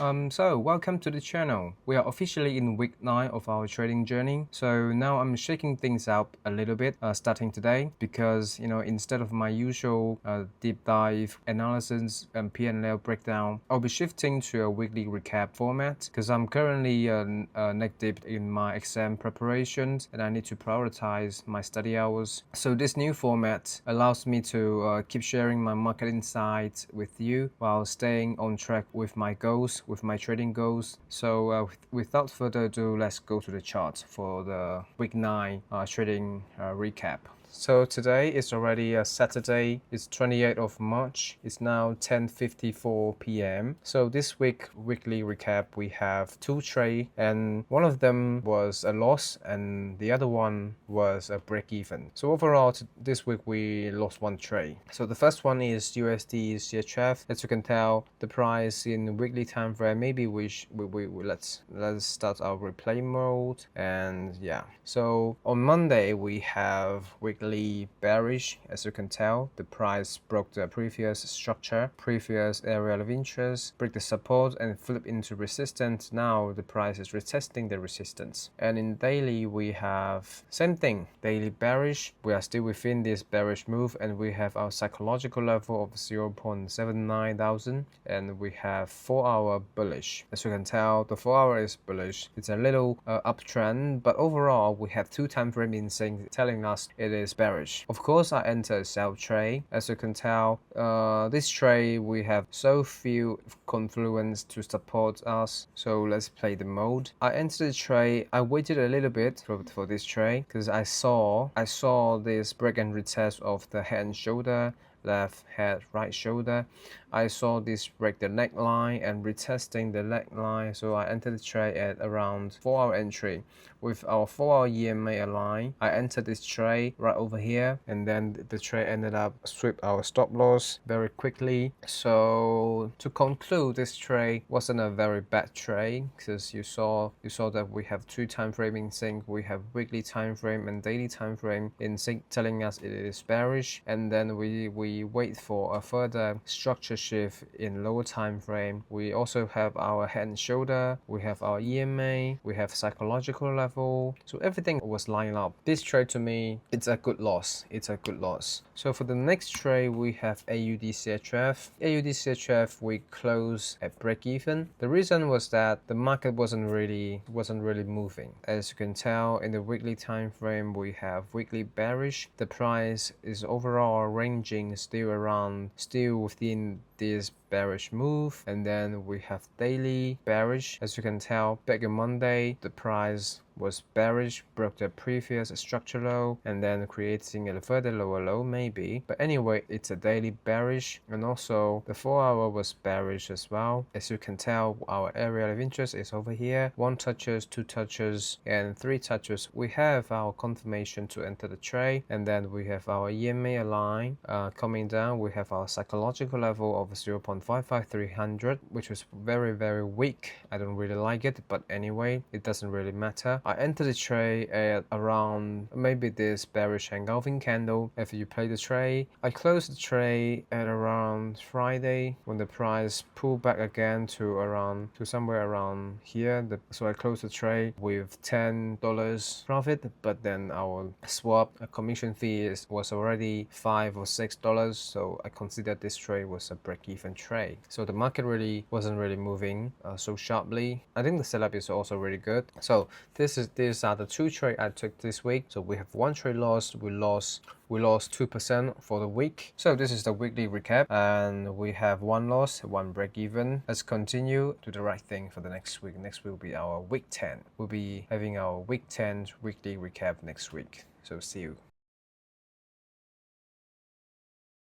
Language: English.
So welcome to the channel. We are officially in week 9 of our trading journey. So now I'm shaking things up a little bit starting today because instead of my usual deep dive analysis and P&L breakdown, I'll be shifting to a weekly recap format because I'm currently neck deep in my exam preparations and I need to prioritize my study hours. So this new format allows me to keep sharing my market insights with you while staying on track with my goals, with my trading goals. So without further ado, let's go to the chart for the week 9 trading recap. So today is already Saturday, it's 28th of March, it's now 10:54 p.m. So this weekly recap, we have 2 trades and one of them was a loss and the other one was a break even. So overall this week we lost 1 trade. So the first one is USD CHF. As you can tell, the price in weekly time frame, maybe let's start our replay mode. And yeah, so on Monday we have weekly bearish. As you can tell, the price broke the previous structure, previous area of interest, break the support and flip into resistance. Now the price is retesting the resistance. And in daily we have same thing, daily bearish. We are still within this bearish move and we have our psychological level of 0.79 thousand and we have 4-hour bullish. As you can tell, the 4-hour is bullish. It's a little uptrend, but overall we have 2 time frame in sync telling us it is bearish. Of course, I entered a sell trade. As you can tell, this trade we have so few confluence to support us. So let's play the mode. I entered the trade. I waited a little bit for this trade because I saw this break and retest of the head and shoulder, left head, right shoulder. I saw this break the neckline and retesting the neckline, so I entered the trade at around 4-hour entry. With our 4-hour EMA aligned, I entered this trade right over here, and then the trade ended up sweep our stop loss very quickly. So to conclude, this trade wasn't a very bad trade because you saw that we have 2 time frame in sync. We have weekly time frame and daily time frame in sync telling us it is bearish, and then we wait for a further structure shift in lower time frame. We also have our head and shoulder, we have our EMA, we have psychological level. So everything was lined up. This trade to me, it's a good loss. It's a good loss. So for the next trade, we have AUD CHF. AUD CHF, we close at break even. The reason was that the market wasn't really moving. As you can tell, in the weekly time frame, we have weekly bearish. The price is overall ranging still within this bearish move, and then we have daily bearish. As you can tell, back on Monday the price was bearish, broke the previous structure low and then creating a further lower low maybe, but anyway it's a daily bearish. And also the 4-hour was bearish as well. As you can tell, our area of interest is over here, 1 touches, 2 touches and 3 touches. We have our confirmation to enter the trade, and then we have our EMA line coming down. We have our psychological level of 0.55300, which was very weak. I don't really like it, but anyway it doesn't really matter. I entered the trade at around maybe this bearish engulfing candle. If you play the trade, I closed the trade at around Friday when the price pulled back again to somewhere around here. So I closed the trade with $10 profit, but then our swap commission fee was already $5 or $6, so I considered this trade was a break-even trade. So the market really wasn't moving so sharply. I think the setup is also really good. So these are the 2 trades I took this week. So we have 1 trade lost. We lost 2% for the week. So this is the weekly recap, and we have 1 loss, 1 break even. Let's continue to the right thing for the next week. Next week will be our week 10. We'll be having our week 10 weekly recap next week. So see you.